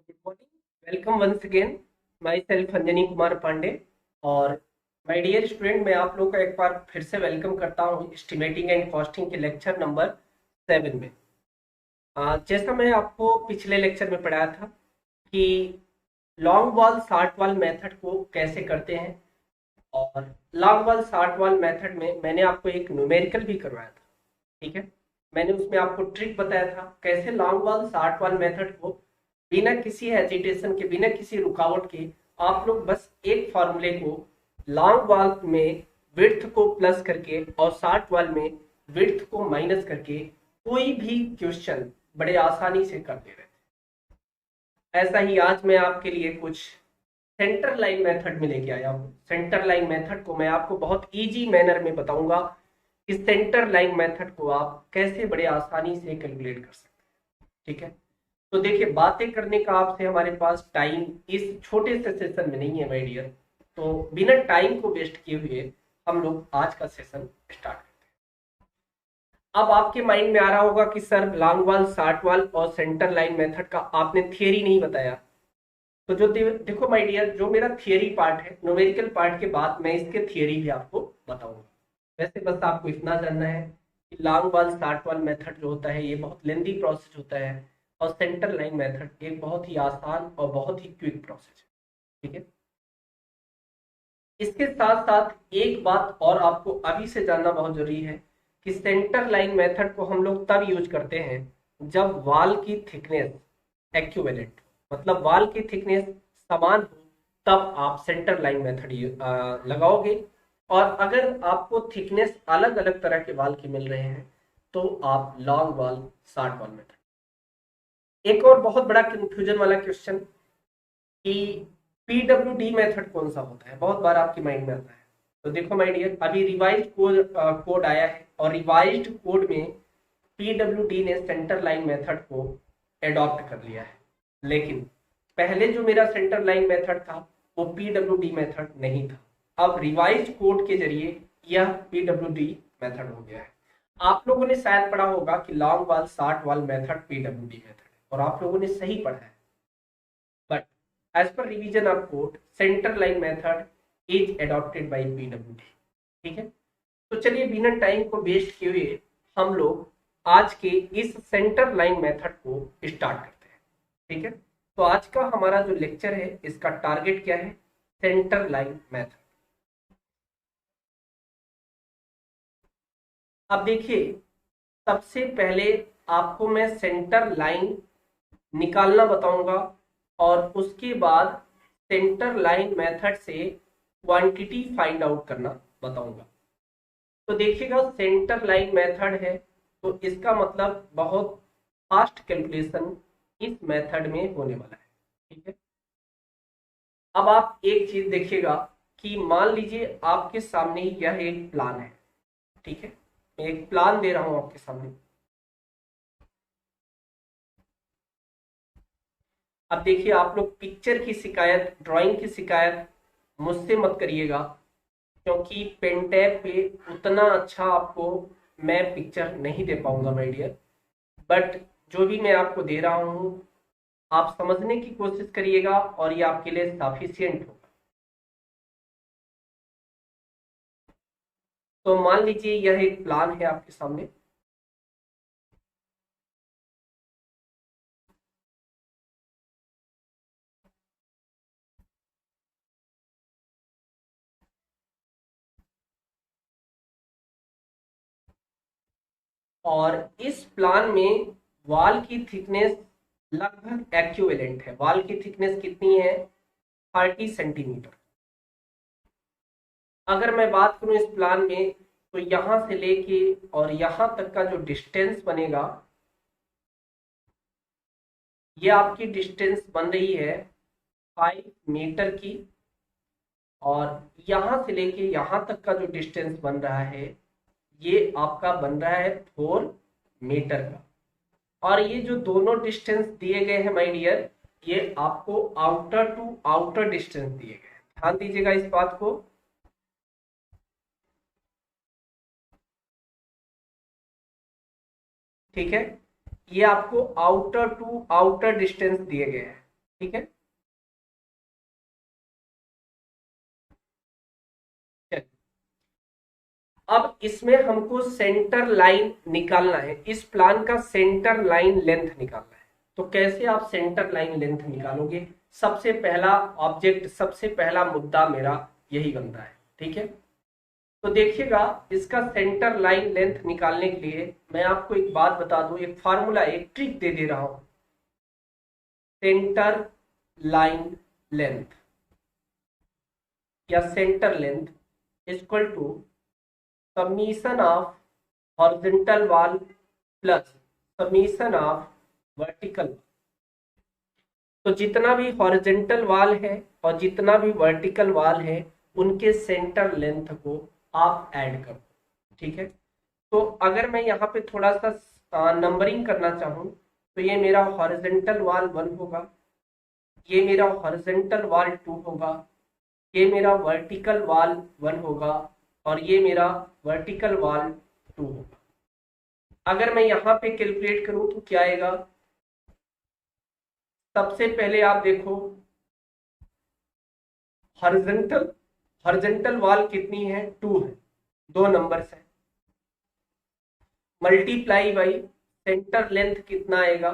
Good morning, welcome once again. Myself Anjani Kumar Pandey. और my dear student, मैं आप लोग का एक बार फिर से वेलकम करता हूँ एस्टिमेटिंग एंड कॉस्टिंग के लेक्चर नंबर 7 में। जैसा मैं आपको पिछले लेक्चर में पढ़ाया था कि long wall short wall method को कैसे करते हैं, और long wall short wall method में मैंने आपको एक न्यूमेरिकल भी करवाया था। ठीक है, मैंने उसमें आपको ट्रिक बताया था कैसे long wall short wall method को बिना किसी हेजिटेशन के, बिना किसी रुकावट के, आप लोग बस एक फॉर्मूले को लॉन्ग वॉल में विड्थ को प्लस करके और शार्ट वॉल में विड्थ को माइनस करके कोई भी क्वेश्चन बड़े आसानी से कर दे रहे थे। ऐसा ही आज मैं आपके लिए कुछ सेंटर लाइन मेथड में लेके आया हूँ। सेंटर लाइन मेथड को मैं आपको बहुत इजी मैनर में बताऊंगा कि सेंटर लाइन मेथड को आप कैसे बड़े आसानी से कैलकुलेट कर सकते हैं। ठीक है, तो देखिए, बातें करने का आपसे हमारे पास टाइम इस छोटे से सेशन में नहीं है माय डियर। तो बिना टाइम को वेस्ट किए हुए हम लोग आज का सेशन स्टार्ट करते हैं। अब आपके माइंड में आ रहा होगा कि sir, long wall, short wall और सेंटर लाइन मेथड का आपने थियरी नहीं बताया। तो जो देखो माय डियर, जो मेरा थियरी पार्ट है, न्यूमेरिकल पार्ट के बाद मैं इसके थियरी भी आपको बताऊंगा। वैसे बस आपको इतना जानना है कि long wall short wall method जो होता है ये बहुत लेंदी प्रोसेस होता है, और सेंटर लाइन मेथड एक बहुत ही आसान और बहुत ही क्विक प्रोसेस है। ठीक है, इसके साथ साथ एक बात और आपको अभी से जानना बहुत जरूरी है कि सेंटर लाइन मेथड को हम लोग तब यूज करते हैं जब वॉल की थिकनेस एक्यूवेलेंट, मतलब वॉल की थिकनेस समान हो, तब आप सेंटर लाइन मेथड लगाओगे। और अगर आपको थिकनेस अलग अलग तरह के वॉल के मिल रहे हैं तो आप long wall, short wall method. एक और बहुत बड़ा कंफ्यूजन वाला क्वेश्चन कि पीडब्ल्यूडी मेथड कौन सा होता है, बहुत बार आपके माइंड में आता है। तो देखो माय डियर, अभी रिवाइज्ड कोड आया है, और रिवाइज्ड कोड में पीडब्ल्यूडी ने सेंटर लाइन मेथड को एडॉप्ट कर लिया है। लेकिन पहले जो मेरा सेंटर लाइन मेथड था वो पीडब्ल्यूडी मेथड नहीं था। अब रिवाइज्ड कोड के जरिए यह पीडब्ल्यूडी मेथड हो गया है। आप लोगों ने शायद पढ़ा होगा कि लॉन्ग वाल, शॉर्ट वाल मेथड पीडब्ल्यूडी मेथड है, और आप लोगों ने सही पढ़ा है। But as per revision of code, centre line method is adopted by PWD. ठीक है, तो चलिए बिना टाइम को वेस्ट किए हुए हम लोग आज के इस सेंटर लाइन मेथड को स्टार्ट करते हैं। ठीक है, तो आज का हमारा जो लेक्चर है इसका टारगेट क्या है? Centre line method. अब देखिए, सबसे पहले आपको मैं सेंटर लाइन निकालना बताऊंगा, और उसके बाद सेंटर लाइन मेथड से क्वांटिटी फाइंड आउट करना बताऊंगा। तो देखिएगा, सेंटर लाइन मेथड है तो इसका मतलब बहुत फास्ट कैलकुलेशन इस मेथड में होने वाला है। ठीक है, अब आप एक चीज देखिएगा कि मान लीजिए आपके सामने यह एक प्लान है। ठीक है, मैं एक प्लान दे रहा हूं आपके सामने। अब देखिए, आप लोग पिक्चर की शिकायत, ड्राइंग की शिकायत मुझसे मत करिएगा, क्योंकि पेन टैब पे उतना अच्छा आपको मैं पिक्चर नहीं दे पाऊंगा माय डियर। बट जो भी मैं आपको दे रहा हूँ आप समझने की कोशिश करिएगा, और ये आपके लिए सफिशियंट होगा। तो मान लीजिए यह एक प्लान है आपके सामने, और इस प्लान में वॉल की थिकनेस लगभग एक्यूवेलेंट है। वॉल की थिकनेस कितनी है? 30 सेंटीमीटर। अगर मैं बात करूं इस प्लान में, तो यहां से लेके और यहां तक का जो डिस्टेंस बनेगा, ये आपकी डिस्टेंस बन रही है 5 मीटर की, और यहां से लेके यहां तक का जो डिस्टेंस बन रहा है ये आपका बन रहा है 4 मीटर का। और ये जो दोनों डिस्टेंस दिए गए हैं माय डियर, ये आपको आउटर टू आउटर डिस्टेंस दिए गए हैं। ध्यान दीजिएगा इस बात को। ठीक है, ये आपको आउटर टू आउटर डिस्टेंस दिए गए हैं। ठीक है। चलिए, अब इसमें हमको सेंटर लाइन निकालना है, इस प्लान का सेंटर लाइन लेंथ निकालना है। तो कैसे आप सेंटर लाइन लेंथ निकालोगे? सबसे पहला ऑब्जेक्ट, सबसे पहला मुद्दा मेरा यही बनता है, ठीक है। तो देखिएगा, इसका सेंटर लाइन लेंथ निकालने के लिए मैं आपको एक बात बता दूं, एक फार्मूला, एक ट्रिक दे दे रहा हूं। सेंटर लाइन लेंथ या centre length equal to summation of horizontal wall plus summation of vertical. तो जितना भी हॉरिजॉन्टल वॉल है और जितना भी वर्टिकल वॉल है, उनके सेंटर लेंथ को आप ऐड करो, ठीक है। तो अगर मैं यहाँ पे थोड़ा सा नंबरिंग करना चाहूँ, तो ये मेरा हॉरिजॉन्टल वॉल 1 होगा, ये मेरा हॉरिजॉन्टल वॉल 2 होगा, ये मेरा वर्टिकल वॉल 1 होगा, और ये मेरा वर्टिकल वॉल 2 होगा। अगर मैं यहाँ पे कैलकुलेट करूँ तो क्या आएगा? सबसे पहले आप देखो, हॉरिजॉन्टल हॉरिजॉन्टल वॉल कितनी है? 2 है, 2 नंबर्स है, मल्टीप्लाई बाई सेंटर लेंथ कितना आएगा?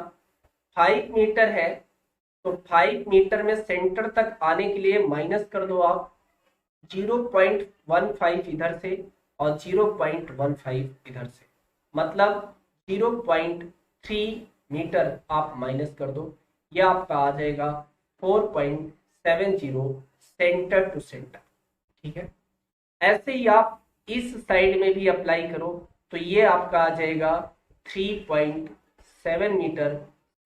5 मीटर है, तो 5 मीटर में सेंटर तक आने के लिए माइनस कर दो आप 0.15 इधर से और 0.15 इधर से, मतलब 0.3 मीटर आप माइनस कर दो, यह आपका आ जाएगा 4.70 सेंटर टू सेंटर, ठीक है। ऐसे ही आप इस साइड में भी अप्लाई करो, तो ये आपका आ जाएगा 3.7 metre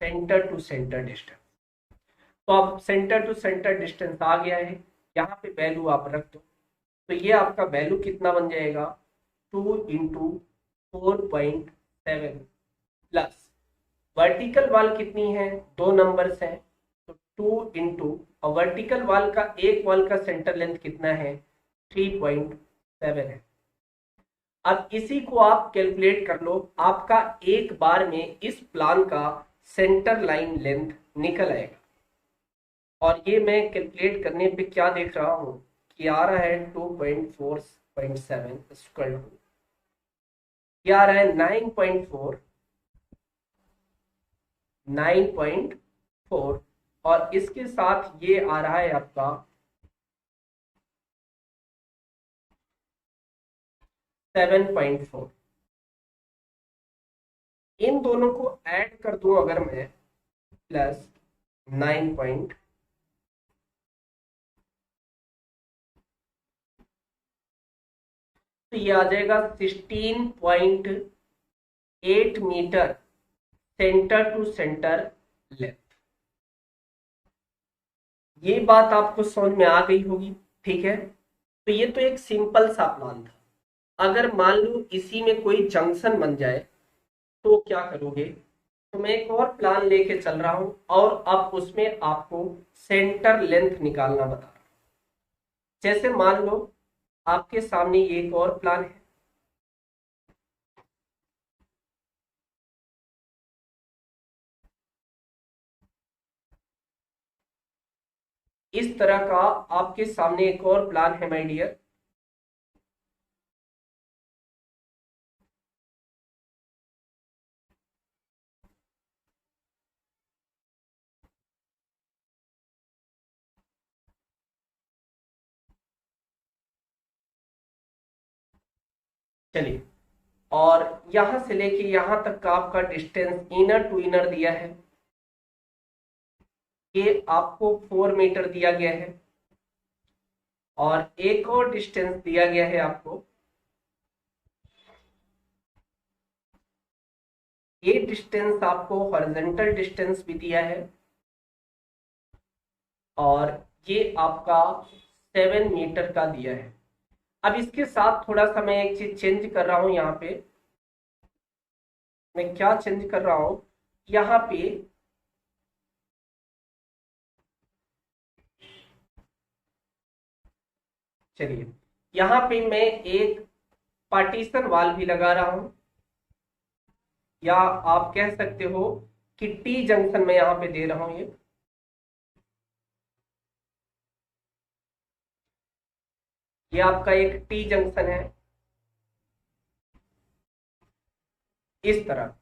centre to centre distance. तो अब सेंटर टू सेंटर डिस्टेंस आ गया है, यहाँ पे वैल्यू आप रख दो, तो ये आपका वैल्यू कितना बन जाएगा? 2 इंटू 4.7 प्लस वर्टिकल वॉल कितनी है? 2 नंबर्स है, तो 2 इंटू, और वर्टिकल वॉल का एक वॉल का सेंटर लेंथ कितना है? 3.7 है। अब इसी को आप कैलकुलेट कर लो, आपका एक बार में इस प्लान का सेंटर लाइन लेंथ निकल आएगा। और ये मैं कैलकुलेट करने पे क्या देख रहा हूँ कि आ रहा है 2.4.7 इक्वल टू, ये आ रहा है 9.4, और इसके साथ ये आ रहा है आपका 7.4। इन दोनों को ऐड कर दूं अगर मैं, प्लस 9 तो ये आ जाएगा 16.8 metre centre to centre length. ये बात आपको समझ में आ गई होगी, ठीक है। तो ये तो एक सिंपल सा प्लान था। अगर मान लो इसी में कोई जंक्शन बन जाए तो क्या करोगे? तो मैं एक और प्लान लेके चल रहा हूं, और अब उसमें आपको सेंटर लेंथ निकालना बता रहा हूं। जैसे मान लो आपके सामने एक और प्लान है, इस तरह का आपके सामने एक और प्लान है माय डियर। चलिए, और यहां से लेके यहां तक का आपका डिस्टेंस इनर टू इनर दिया है, ये आपको 4 मीटर दिया गया है, और एक और डिस्टेंस दिया गया है आपको, ये डिस्टेंस आपको हॉरिजॉन्टल डिस्टेंस भी दिया है, और ये आपका 7 मीटर का दिया है। अब इसके साथ थोड़ा सा मैं एक चीज चेंज कर रहा हूं, यहाँ पे मैं क्या चेंज कर रहा हूं, यहाँ पे चलिए, यहाँ पे मैं एक पार्टीशन वाल भी लगा रहा हूं, या आप कह सकते हो कि टी जंक्शन में यहाँ पे दे रहा हूं ये, ये आपका एक टी जंक्शन है इस तरह,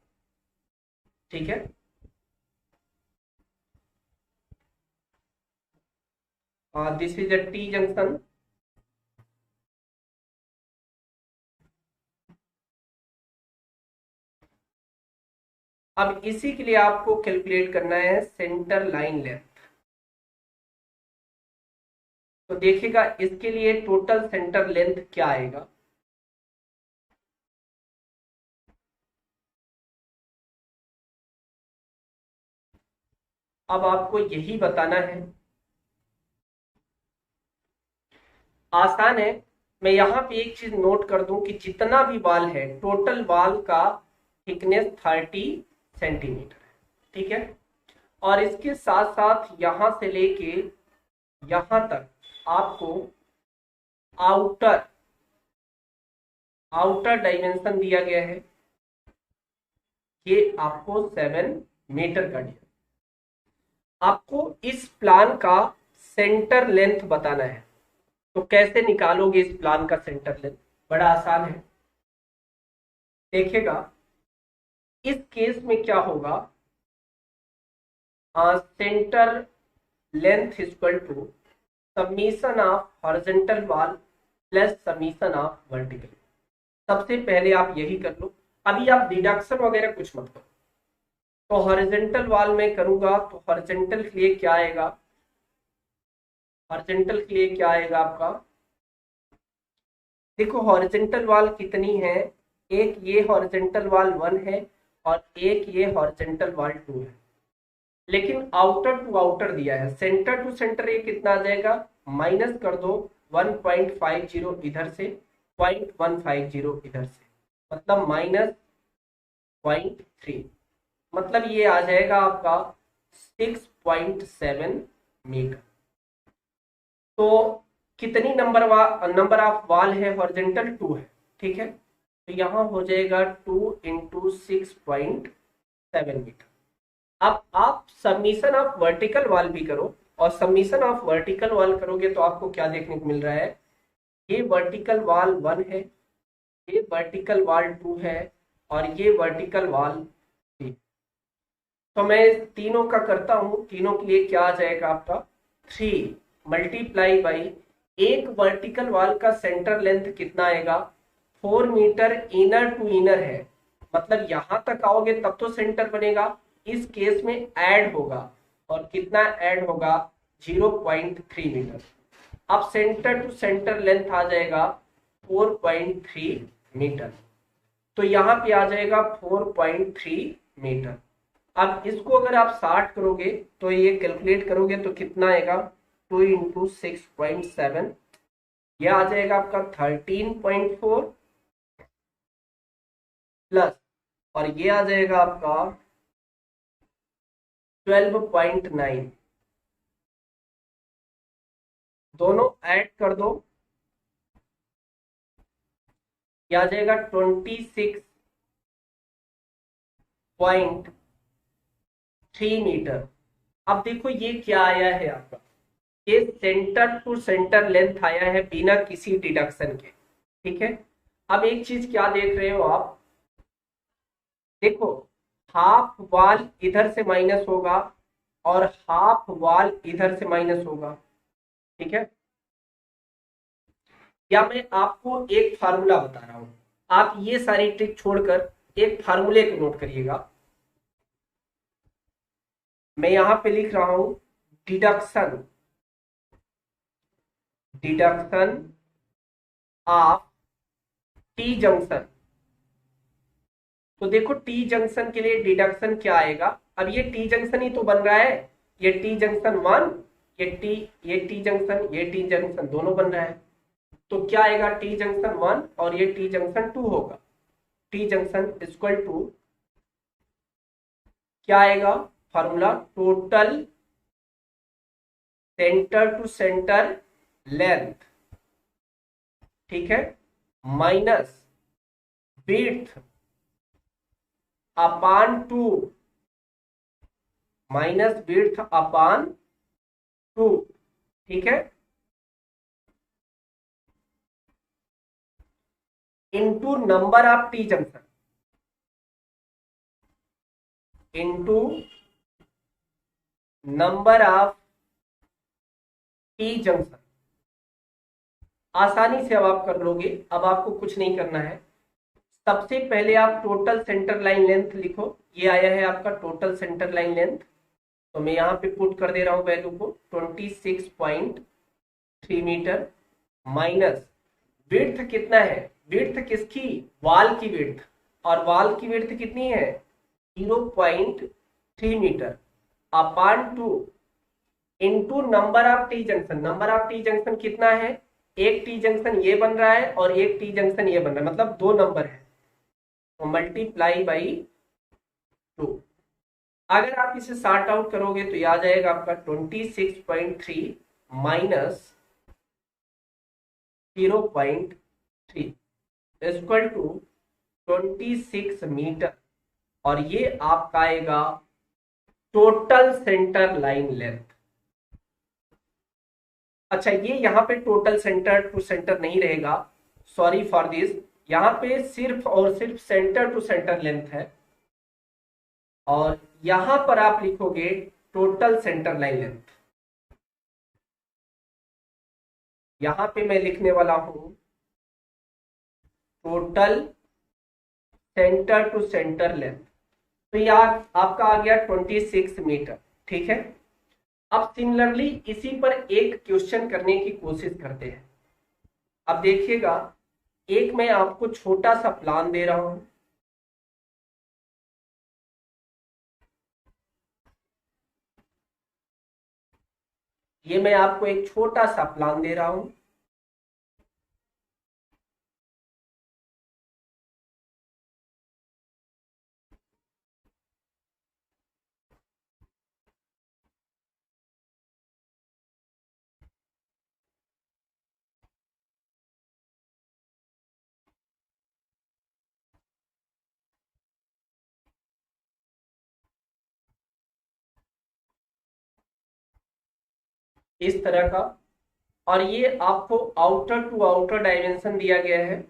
ठीक है। This is a T junction. अब इसी के लिए आपको कैलकुलेट करना है सेंटर लाइन लेंथ। तो देखिएगा इसके लिए टोटल सेंटर लेंथ क्या आएगा। अब आपको यही बताना है, आसान है। मैं यहाँ पे एक चीज नोट कर दूं कि जितना भी वाल है टोटल वाल का थिकनेस 30 सेंटीमीटर है, ठीक है। और इसके साथ साथ यहां से लेके यहां तक आपको आउटर आउटर डायमेंशन दिया गया है, ये आपको 7 मीटर का दिया। आपको इस प्लान का सेंटर लेंथ बताना है। तो कैसे निकालोगे इस प्लान का सेंटर लेंथ? बड़ा आसान है। देखिएगा इस केस में क्या होगा, centre length equal to summation of horizontal wall plus summation of vertical. सबसे पहले आप यही कर लो, अभी आप डिडक्शन वगैरह कुछ मत करो। तो हॉरिजॉन्टल वॉल में करूंगा तो हॉरिजॉन्टल के लिए क्या आएगा, हॉरिजॉन्टल के लिए क्या आएगा आपका, देखो हॉरिजॉन्टल वॉल कितनी है, एक ये हॉरिजॉन्टल वॉल 1 है और एक ये हॉरिजॉन्टल वॉल 2 है। लेकिन आउटर टू आउटर दिया है, सेंटर टू सेंटर ये कितना आ जाएगा, माइनस कर दो 1.50 इधर से, 0.150 इधर से, मतलब -0.3, मतलब ये आ जाएगा आपका 6.7 मीटर। तो कितनी नंबर ऑफ वॉल है, हॉरिजॉन्टल 2 है, ठीक है। तो यहाँ हो जाएगा 2 इंटू 6.7 मीटर। अब आप सबमिशन ऑफ वर्टिकल वॉल भी करो, और सबमिशन ऑफ वर्टिकल वॉल करोगे तो आपको क्या देखने को मिल रहा है, ये वर्टिकल वॉल 1 है, ये वर्टिकल वॉल 2 है और ये वर्टिकल वॉल 3। तो मैं तीनों का करता हूं, तीनों के लिए क्या आ जाएगा आपका 3 मल्टीप्लाई बाई एक वर्टिकल वॉल का सेंटर लेंथ कितना आएगा 4 मीटर, इनर टू इनर है, मतलब यहां तक आओगे तब तो सेंटर बनेगा। इस केस में ऐड होगा, और कितना ऐड होगा 0.3 मीटर। अब सेंटर टू सेंटर लेंथ आ जाएगा 4.3 मीटर। तो यहाँ पे आ जाएगा 4.3 मीटर। अब इसको अगर आप 60 करोगे तो ये कैलकुलेट करोगे तो कितना आएगा, 2 इंटू 6.7, यह आ जाएगा आपका 13.4 प्लस, और ये आ जाएगा आपका 12.9, दोनों ऐड कर दो, यह आ जाएगा 26.3 मीटर। अब देखो ये क्या आया है आपका, ये सेंटर टू सेंटर लेंथ आया है बिना किसी डिडक्शन के, ठीक है। अब एक चीज क्या देख रहे हो आप, देखो हाफ वॉल इधर से माइनस होगा और हाफ वॉल इधर से माइनस होगा, ठीक है। या मैं आपको एक फार्मूला बता रहा हूं, आप ये सारी ट्रिक छोड़कर एक फार्मूले को नोट करिएगा। मैं यहां पे लिख रहा हूं deduction deduction of T junction. तो देखो टी जंक्शन के लिए डिडक्शन क्या आएगा, अब ये टी जंक्शन ही तो बन रहा है, ये टी जंक्शन 1, ये टी जंक्शन दोनों बन रहा है। तो क्या आएगा, टी जंक्शन 1 और ये टी जंक्शन 2 होगा। टी जंक्शन इक्वल टू क्या आएगा, formula total centre to centre length, ठीक है, minus width upon 2, minus width upon 2, ठीक है। Into number of T junction, into number of T junction. आसानी से अब आप कर लोगे, अब आपको कुछ नहीं करना है। सबसे पहले आप टोटल सेंटर लाइन लेंथ लिखो, ये आया है आपका टोटल सेंटर लाइन लेंथ, तो मैं यहाँ पे पुट कर दे रहा हूँ वैल्यू को 26.3 मीटर, माइनस विड्थ कितना है, विड्थ किसकी, वाल की विड्थ, और वाल की विड्थ कितनी है 0.3 metre, upon two into number of T junction. Number of T junction कितना है, एक टी जंक्शन ये बन रहा है और एक टी जंक्शन ये बन रहा है, मतलब दो नंबर है, तो मल्टीप्लाई बाई 2। अगर आप इसे सॉर्ट आउट करोगे तो ये आ जाएगा आपका 26.3 माइनस 0.3 इक्वल टू 26 मीटर, और ये आपका आएगा टोटल सेंटर लाइन लेंथ। अच्छा, ये यहाँ पे टोटल सेंटर टू सेंटर नहीं रहेगा, सॉरी फॉर दिस, यहाँ पे सिर्फ और सिर्फ सेंटर टू सेंटर लेंथ है, और यहां पर आप लिखोगे टोटल सेंटर लाइन लेंथ। यहां पे मैं लिखने वाला हूं total centre to centre length, तो यह आपका आ गया 26 मीटर। ठीक है, अब सिमिलरली इसी पर एक क्वेश्चन करने की कोशिश करते हैं। अब देखिएगा, एक मैं आपको छोटा सा प्लान दे रहा हूं, ये मैं आपको एक छोटा सा प्लान दे रहा हूं, इस तरह का, और ये आपको आउटर टू आउटर डायमेंशन दिया गया है,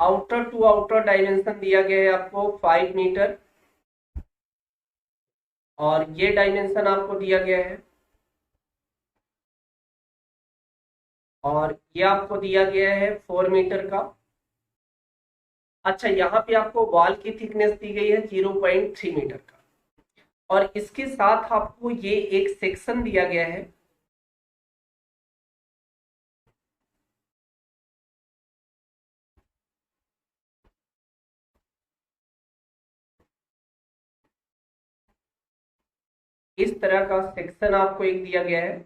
आउटर टू आउटर डायमेंशन दिया गया है आपको 5 मीटर, और ये डायमेंशन आपको दिया गया है, और ये आपको दिया गया है 4 मीटर का। अच्छा, यहाँ पे आपको वॉल की थिकनेस दी गई है 0.3 मीटर का, और इसके साथ आपको ये एक सेक्शन दिया गया है, इस तरह का सेक्शन आपको एक दिया गया है,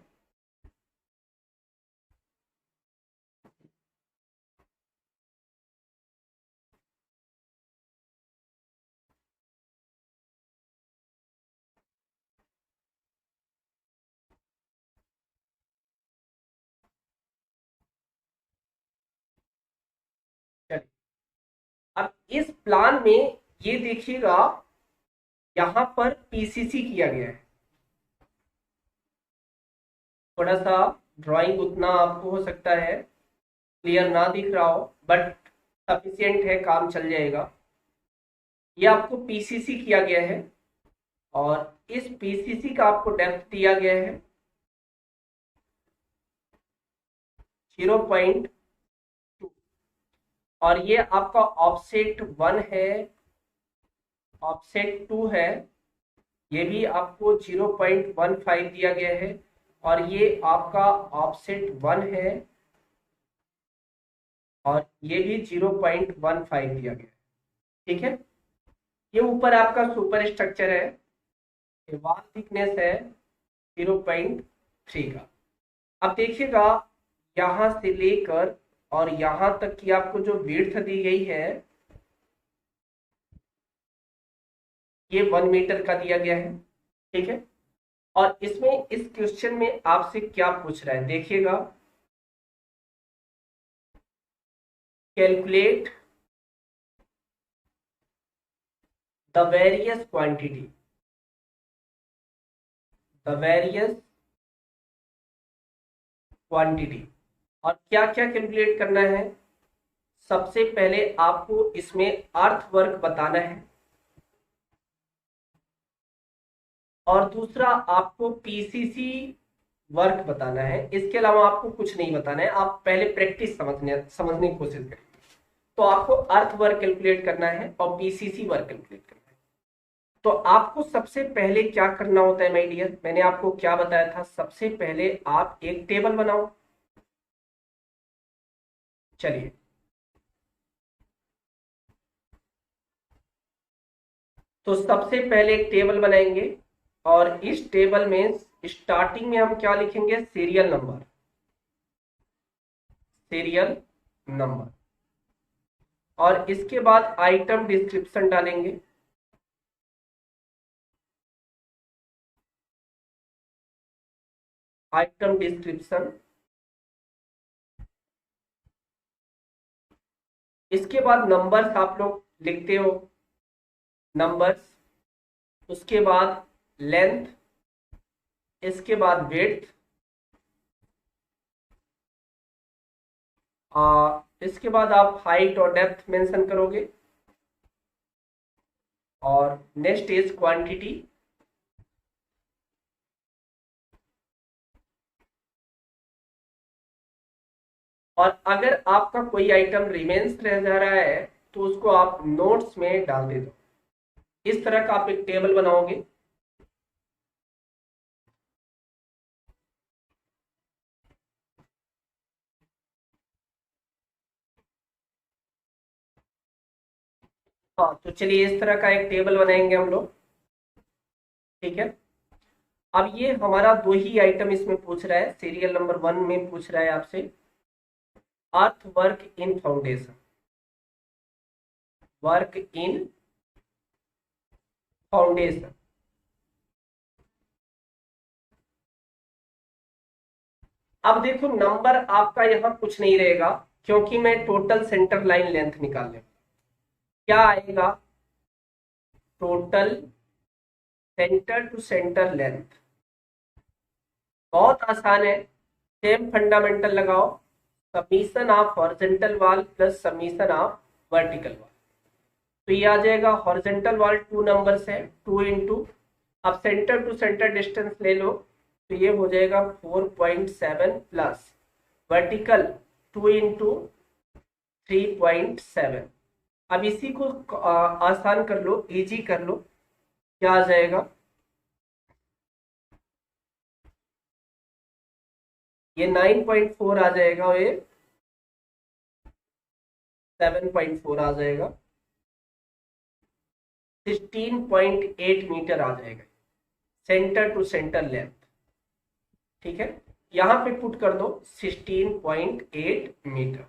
चलिए अब इस प्लान में ये देखिएगा, यहां पर पीसीसी किया गया है, थोड़ा सा ड्राइंग उतना आपको हो सकता है क्लियर ना दिख रहा हो, बट सफिशियंट है, काम चल जाएगा। ये आपको पीसीसी किया गया है, और इस पीसीसी का आपको डेप्थ दिया गया है 0.2, और ये आपका ऑफसेट 1 है, ऑफसेट 2 है, ये भी आपको 0.15 दिया गया है, और ये आपका ऑफसेट 1 है, और ये भी 0.15 दिया गया है। ठीक है, ये ऊपर आपका सुपर स्ट्रक्चर है, ये वॉल थिकनेस है 0.3 का। अब देखिएगा, यहां से लेकर और यहां तक की आपको जो विड्थ दी गई है ये 1 मीटर का दिया गया है। ठीक है, और इसमें इस क्वेश्चन में आपसे क्या पूछ रहा है, देखिएगा, calculate the various quantity, the various quantity और क्या क्या कैलकुलेट करना है? सबसे पहले आपको इसमें अर्थ वर्क बताना है, और दूसरा आपको पीसीसी वर्क बताना है। इसके अलावा आपको कुछ नहीं बताना है। आप पहले प्रैक्टिस समझने की कोशिश करें। तो आपको अर्थ वर्क कैलकुलेट करना है और पीसीसी वर्क कैलकुलेट करना है। तो आपको सबसे पहले क्या करना होता है माय डियर, मैंने आपको क्या बताया था? सबसे पहले आप एक टेबल बनाओ। चलिए, तो सबसे पहले एक टेबल बनाएंगे, और इस टेबल में स्टार्टिंग में हम क्या लिखेंगे? Serial number. Serial number. और इसके बाद आइटम डिस्क्रिप्शन डालेंगे। Item description. इसके बाद नंबर्स आप लोग लिखते हो, नंबर्स। उसके बाद लेंथ। इसके बाद विड्थ। इसके बाद आप हाइट और डेप्थ मेंशन करोगे। और नेक्स्ट इज क्वांटिटी। और अगर आपका कोई आइटम रिमेन्स रह जा रहा है तो उसको आप नोट्स में डाल दे दो। इस तरह का आप एक टेबल बनाओगे। हाँ, तो चलिए इस तरह का एक टेबल बनाएंगे हम लोग। ठीक है। अब ये हमारा दो ही आइटम इसमें पूछ रहा है। सीरियल नंबर 1 में पूछ रहा है आपसे अर्थ work in foundation. Work in foundation. अब देखो, नंबर आपका यहाँ कुछ नहीं रहेगा, क्योंकि मैं टोटल सेंटर लाइन लेंथ निकाल लूँ। क्या आएगा? Total centre to centre length. बहुत आसान है। सेम फंडामेंटल लगाओ। Summation of horizontal wall plus summation of vertical wall. तो ये आ जाएगा, हॉरिजॉन्टल वॉल 2 नंबर्स है, 2 इंटू, अब सेंटर टू सेंटर डिस्टेंस ले लो, तो ये हो जाएगा 4.7 प्लस वर्टिकल 2 इंटू 3.7। अब इसी को आसान कर लो, इजी कर लो। क्या आ जाएगा? ये 9.4 आ जाएगा, और ये 7.4 आ जाएगा, 16.8 मीटर आ जाएगा सेंटर टू सेंटर लेंथ। ठीक है, यहां पे पुट कर दो 16.8 मीटर।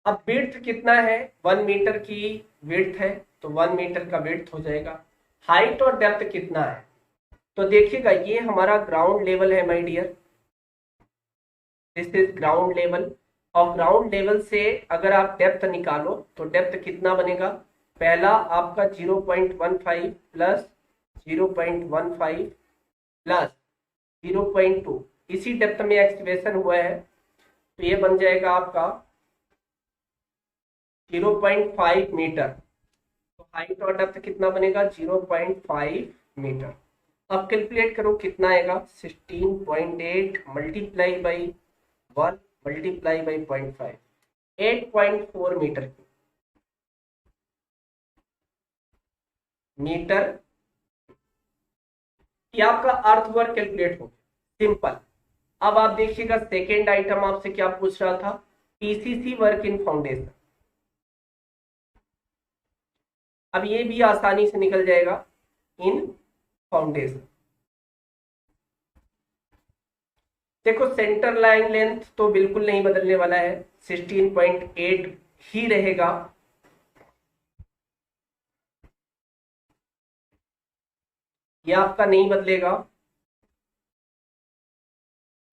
अब विड्थ कितना है? 1 मीटर की विड्थ है, तो 1 मीटर का विड्थ हो जाएगा। हाइट और डेप्थ कितना है? तो देखिएगा, ये हमारा ग्राउंड लेवल है my dear. This is ground level. और ग्राउंड लेवल से अगर आप डेप्थ निकालो तो डेप्थ कितना बनेगा? पहला आपका 0.15 प्लस 0.15 प्लस 0.2, इसी डेप्थ में एक्सकवेशन हुआ है, तो ये बन जाएगा आपका 0.5 मीटर। तो हाइट और डेप्थ कितना बनेगा? 0.5 मीटर। अब कैलकुलेट करो कितना आएगा? 16.8 multiply by 1 multiply by 0.5, 8.4 metre. ये आपका अर्थ वर्क कैलकुलेट हो, सिंपल। अब आप देखिएगा, सेकेंड आइटम आपसे क्या पूछ रहा था? PCC work in foundation. अब ये भी आसानी से निकल जाएगा, इन फाउंडेशन। देखो, सेंटर लाइन लेंथ तो बिल्कुल नहीं बदलने वाला है, 16.8 ही रहेगा। ये आपका नहीं बदलेगा,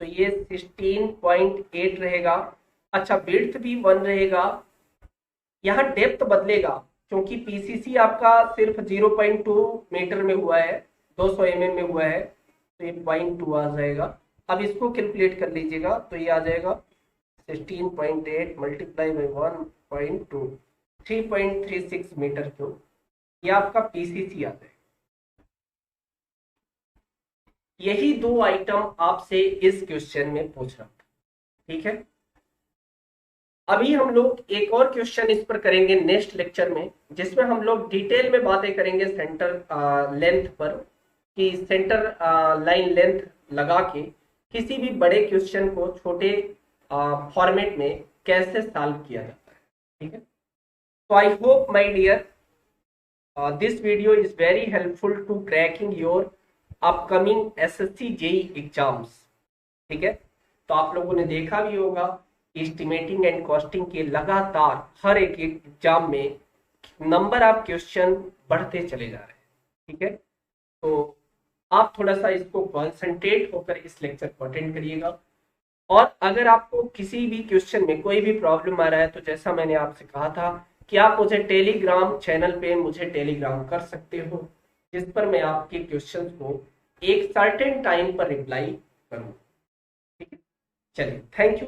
तो ये 16.8 रहेगा। अच्छा, विड्थ भी 1 रहेगा। यहाँ डेप्थ बदलेगा, क्योंकि पीसीसी आपका सिर्फ 0.2 मीटर में हुआ है, 200 mm में हुआ है, तो ये 0.2 आ जाएगा। अब इसको कैलकुलेट कर लीजिएगा तो ये आ जाएगा 16.8 मल्टीप्लाई बाई 1.2, 3.36 मीटर क्यूब। ये आपका पीसीसी आ जाएगा। यही दो आइटम आपसे इस क्वेश्चन में पूछ रहा था, ठीक है। अभी हम लोग एक और क्वेश्चन इस पर करेंगे नेक्स्ट लेक्चर में, जिसमें हम लोग डिटेल में बातें करेंगे सेंटर लेंथ पर, कि सेंटर लाइन लेंथ लगा के किसी भी बड़े क्वेश्चन को छोटे फॉर्मेट में कैसे सॉल्व किया जाता है, ठीक है। तो I hope my dear this video is very helpful to cracking your upcoming SSC JE exams, ठीक है। तो आप लोगों ने देखा भी होगा एस्टिमेटिंग एंड कॉस्टिंग के लगातार हर एक एग्जाम में नंबर ऑफ क्वेश्चन बढ़ते चले जा रहे हैं, ठीक है। तो आप थोड़ा सा इसको कॉन्सेंट्रेट होकर इस लेक्चर को अटेंड करिएगा। और अगर आपको किसी भी क्वेश्चन में कोई भी प्रॉब्लम आ रहा है तो जैसा मैंने आपसे कहा था कि आप मुझे टेलीग्राम चैनल पे मुझे टेलीग्राम कर सकते हो, जिस पर मैं आपके क्वेश्चंस को एक सर्टेन टाइम पर रिप्लाई करूँ, ठीक है। चलिए, थैंक यू।